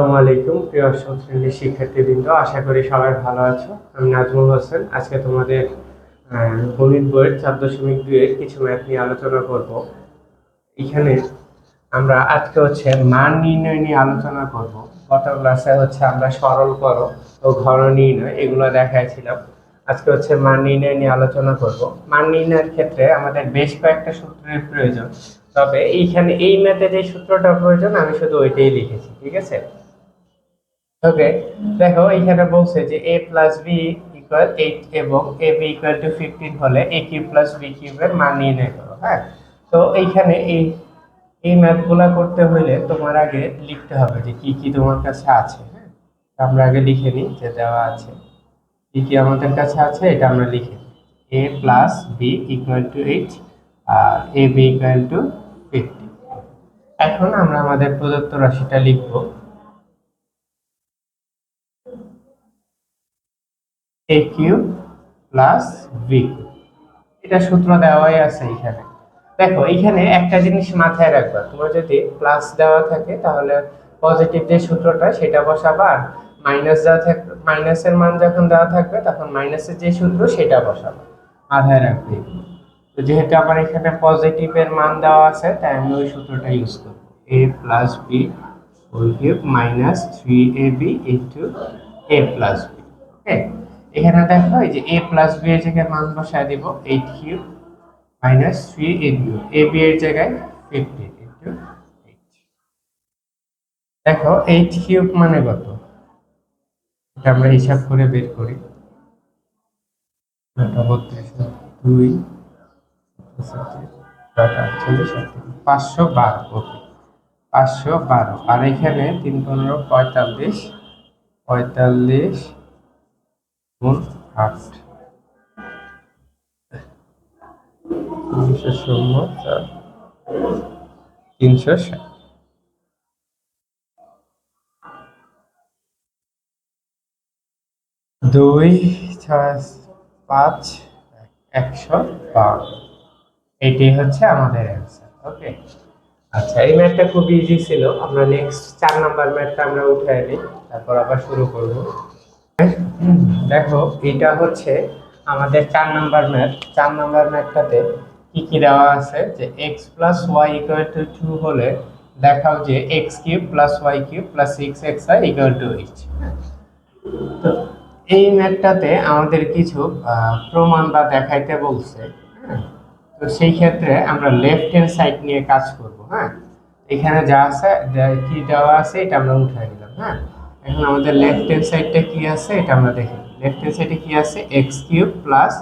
আসসালামু আলাইকুম প্রিয় অষ্টম শ্রেণীর শিক্ষার্থীবৃন্দ, আশা করি সবাই ভালো আছো। আমি নাজমুল হোসেন। আজকে তোমাদের গণিত বইয়ের 4.2 এর কিছু ম্যাথ নিয়ে আলোচনা করব। এখানে আমরা আজকে মান নির্ণয় নিয়ে আলোচনা করব। গত ক্লাসে আমরা সরল করো ও ঘন নির্ণয় এগুলো দেখাইছিলাম। আজকে মান নির্ণয় নিয়ে আলোচনা করব। মান নির্ণয়ের ক্ষেত্রে আমাদের বেশ কয়েকটা সূত্রের প্রয়োজন, তবে এইখানে এই ম্যাথে যে সূত্রটা প্রয়োজন আমি শুধু ওইটাই লিখেছি, ঠিক আছে। ওকে, দেখো এখানে বলছে যে a প্লাস বি ইকুয়াল 8 এবং ab ইকুয়াল টু 15 হলে a কিউব প্লাস b কিউবের মান নির্ণয় করো। হ্যাঁ, তো এইখানে এই ম্যাথগুলো করতে হলে তোমার আগে লিখতে হবে যে কি কি তোমার কাছে আছে। হ্যাঁ, আমরা আগে লিখে নিই যে দেওয়া আছে কি কি আমাদের কাছে আছে, এটা আমরা লিখে নিই। a plus B equal to 8 আর ab ইকুয়াল টু 50। এখন আমরা আমাদের প্রদত্ত রাশিটা লিখব a কিউব প্লাস বি। এটা সূত্র দেওয়াই আছে এখানে। দেখো এখানে একটা জিনিস মাথায় রাখবা, তোমার যদি প্লাস দেওয়া থাকে তাহলে পজিটিভ যে সূত্রটা সেটা বসাবা, আর মাইনাস দেওয়া থাকবে মাইনাসের মান যখন দেওয়া থাকবে তখন মাইনাসের যে সূত্র সেটা বসাবা, মাথায় রাখবে। তো যেহেতু আমার এখানে পজিটিভের মান দেওয়া আছে তাই আমি ওই সূত্রটা ইউজ করব। a plus B whole cube minus 3ab into a plus B. Okay, এখানে দেখো এই যে a প্লাস বি এর জায়গায় মান বসায় দিব 8 cube minus 3 into a b এর জায়গায় 15 ইন্টু 8। দেখো 8 কিউব মানে কত, এটা আমরা হিসাব করে বের করি। 2 512। ওকে, 512। আর এখানে 3 15 45, 45 গুণ 8 360। 2 6 5 152। এটাই আমাদের অ্যান্সার। ওকে, আচ্ছা এই ম্যাথটা খুব ইজি ছিল। আমরা নেক্সট 4 নাম্বার ম্যাথটা আমরা উঠে আনি, তারপর আবার শুরু করব। দেখো এটা আমাদের 4 নাম্বার ম্যাথ। 4 নাম্বার ম্যাথটাতে কি কি দেওয়া আছে যে x plus Y equal to 2 হলে দেখাও যে x cube plus Y cube plus 6xy equal to 8। তো এই ম্যাথটাতে আমাদের কিছু প্রমাণ বা দেখাইতে বলছে। হ্যাঁ, তো সেই ক্ষেত্রে আমরা লেফট হ্যান্ড সাইড নিয়ে কাজ করব। হ্যাঁ, এখানে যা আছে কি দেওয়া আছে এটা আমরা উঠাই নিলাম। হ্যাঁ, এখন আমাদের লেফট হ্যান্ড সাইডটা কি আছে এটা আমরা দেখি। লেফট হ্যান্ড সাইডে কি আছে, X cube plus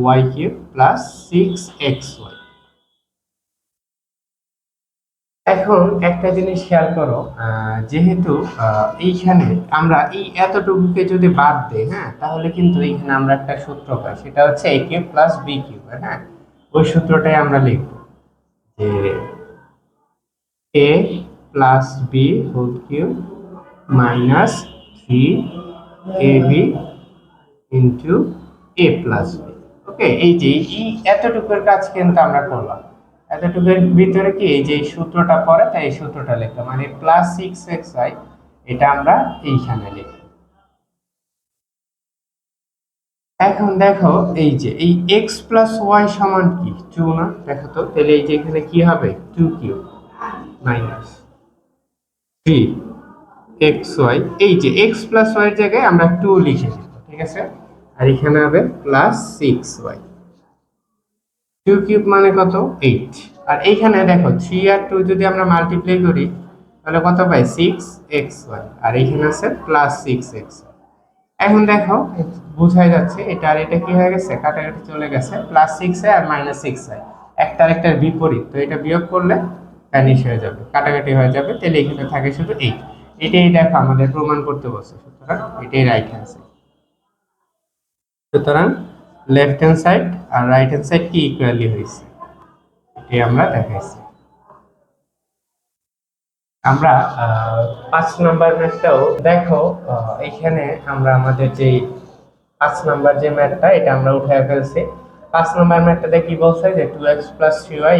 Y cube plus 6xy। এখন একটা জিনিস খেয়াল করো, যেহেতু এইখানে আমরা এই এতটুকুকে যদি বাদ দেই, হ্যাঁ, তাহলে কিন্তু এইখানে আমরা একটা সূত্র পাই, সেটা হচ্ছে a cube plus B cube. হ্যাঁ, ওই সূত্রটাই আমরা লিখব যে a plus B whole cube minus 3ab into a plus B. Okay, এই যে এই এতটুকুর কাজ কিন্তু আমরা করলাম। এতটুকুর ভিতরে কি এই যে সূত্রটা পড়ে, তাই এই সূত্রটা লিখলাম, মানে প্লাস 6xy এটা আমরা এইখানে লিখি। এখন দেখো এই যে এই x প্লাস ওয়াই সমান কি 2 না? দেখো তো, তাহলে এই যে এখানে কি হবে 2 কিউব মাইনাস 3xy, এই যে x প্লাস ওয়াই এর জায়গায় আমরা 2 লিখে দেব, ঠিক আছে। আর এখানে হবে প্লাস 6y। 2 কিউব মানে কত 8। আর এইখানে দেখো 3 আর 2 যদি আমরা মাল্টিপ্লাই করি তাহলে কত পাই 6xy, আর এইখানে আছে প্লাস 6xy। এখন দেখো বোঝাই যাচ্ছে এটা আর এটা কি হয়ে গেছে, কাটাকাটি চলে গেছে, প্লাস 6y আর মাইনাস 6y একটা আরেকটার বিপরীত, তো এটা বিয়োগ করলে ভ্যানিশ হয়ে যাবে, কাটাকাটি হয়ে যাবে, তাহলে এখানে থাকে শুধু 8। এটাই দেখো আমাদের প্রমাণ করতে বলছে, সুতরাং এটাই রাইট অ্যান্সার। সুতরাং লেফট হ্যান্ড সাইড আর রাইট হ্যান্ড সাইড কি ইকুয়ালি হয়েছে, এটাই আমরা দেখাইছি। আমরা 5 নাম্বার ম্যাথটাও দেখো। এখানে আমরা আমাদের যে 5 নাম্বার যে ম্যাথটা এটা আমরা উঠে ফেলছি। 5 নাম্বার ম্যাথটাতে কি বলছে যে 2x 3y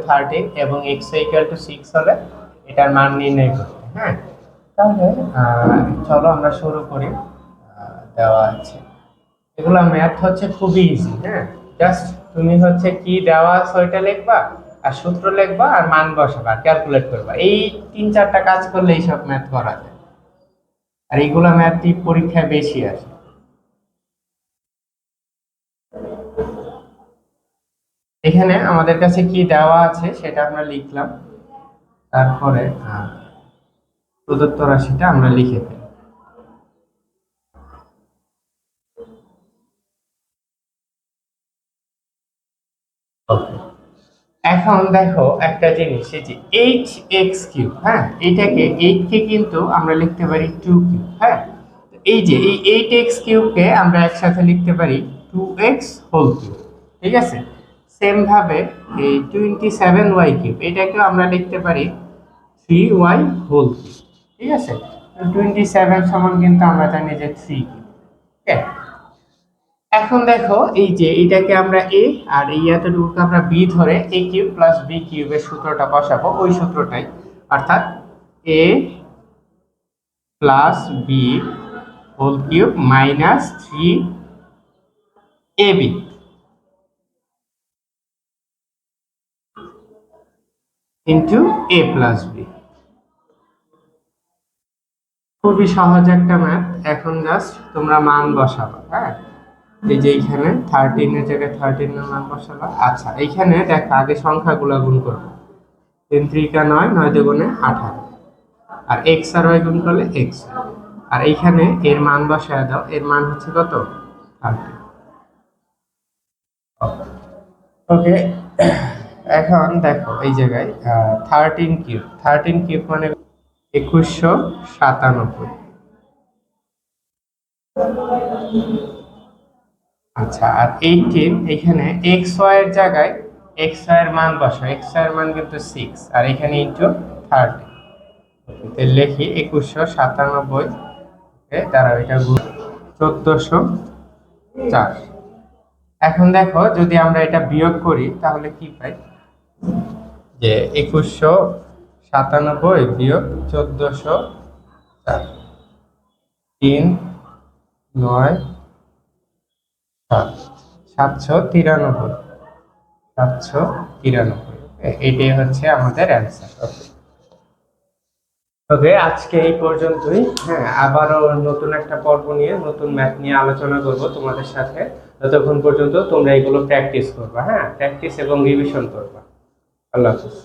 13 এবং x 6 হলে এটার মান নির্ণয় করতে। হ্যাঁ, তাহলে চলো আমরা শুরু করি। দেওয়া আছে, এগুলা ম্যাথ হচ্ছে খুবই ইজি। হ্যাঁ, জাস্ট তুমি হচ্ছে কি দেওয়া আছে ওইটা লিখবা, আর সূত্র লিখবা, আর মান বসাবা, ক্যালকুলেট করবা। এই 3-4টা কাজ করলে এইসব ম্যাথ করা যায়। আর এইগুলা ম্যাথই পরীক্ষায় বেশি আসে। এখানে আমাদের কাছে কি দেওয়া আছে সেটা আমরা লিখলাম, তারপরে প্রদত্ত রাশিটা আমরা লিখে ফেলি। ওকে, এখন দেখো একটা জিনিস, এই যে এইচ এক্স কিউব, হ্যাঁ, এইটাকে 8 কে কিন্তু আমরা লিখতে পারি 2 কিউব। হ্যাঁ, এই যে এই 8x কিউবকে আমরা একসাথে লিখতে পারি 2x হোল কিউব। ঠিক আছে, সেম ভাবে এই 27y কিউব এটাকেও আমরা লিখতে পারি 3y হোল কিউব। ঠিক আছে, 27 সমান কিন্তু আমরা জানি যে 3 কিউব। ওকে, এখন দেখো এই যে এটাকে আমরা a, আর এই এতটুকুকে আমরা b ধরে a কিউব প্লাস b কিউবের সূত্রটা বসাবো, ওই সূত্রটাই, অর্থাৎ a plus b whole cube minus 3ab into a plus b। খুবই সহজ একটা ম্যাথ। এখন জাস্ট তোমরা মান বসাবা। হ্যাঁ, এই যে এইখানে 13 এর জায়গায় 13 এর মান বসাবা। আচ্ছা, এইখানে দেখো আগে সংখ্যাগুলো গুণ করবো। 3 3 9, 9 দুগুণে 18, আর x আর y গুণ করলে x। আর এইখানে এর মান বসায় দাও, এর মান হচ্ছে কত? 30। ওকে, এখন দেখো এই জায়গায় 13 কিউব মানে 2197। আচ্ছা, আর 18 এখানে এক্স ওয়াই এর জায়গায় এক্স ওয়াই এর মান বসো, এক্স ওয়াই এর মান কিন্তু 6, আর এখানে ইন্টু 30। লিখি 2197, দ্বারা এটা 1404। এখন দেখো যদি আমরা এটা বিয়োগ করি তাহলে কি পাই, যে 2197 বিয়োগ 1404, 3 9 7, 793, 793। এটাই হচ্ছে আমাদের অ্যান্সার। ওকে, ওকে, আজকে এই পর্যন্তই। হ্যাঁ, আবারও নতুন একটা পর্ব নিয়ে, নতুন ম্যাথ নিয়ে আলোচনা করব তোমাদের সাথে। ততক্ষণ পর্যন্ত তোমরা এগুলো প্র্যাকটিস করবা। হ্যাঁ, প্র্যাকটিস এবং রিভিশন করবা। আল্লাহ হাফিজ।